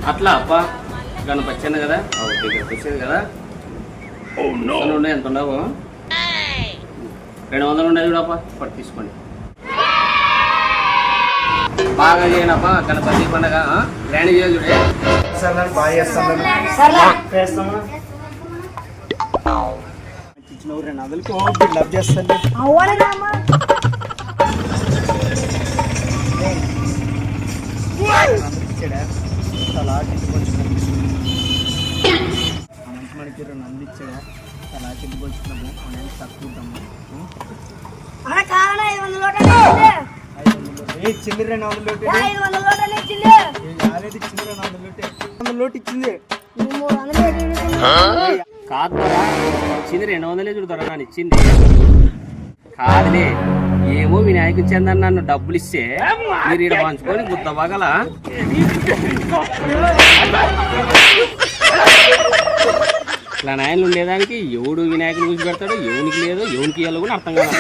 అట్లా అప్ప గణపచ్చాను కదా దగ్గరకు వచ్చేది కదా ఉండే ఎంత ఉండవు 200 ఉండేది చూడప్ప పట్టు తీసుకోండి బాగా చేయనప్ప గణపతి పండగ గ్రాండ్ చేయాలి చూడే బాగా చేస్తాను ఇచ్చిన 200కి లవ్ చేస్తాను అలా తిట్టుకొచ్చుకున్నాం మంచి మనకి 200 ఇచ్చాడా అలా తిట్టుకొచ్చుకున్నాము నేను తక్కువ ఇచ్చింది 200 లోటు ఇచ్చింది కాదు ఇచ్చింది 200 చూడతారా నన్ను ఇచ్చింది కాదులే ఏమో వినాయకు ఇచ్చేందని నన్ను డబ్బులు ఇస్తే మీరు ఇక్కడ పంచుకొని గుత్తబాగల ఇట్లా నాయనలు ఉండేదానికి ఎవడు వినాయకుని గురించి పెడతాడు ఎవనికి లేదు ఎవనికి ఇవ్వాలో కూడా అర్థం కాదు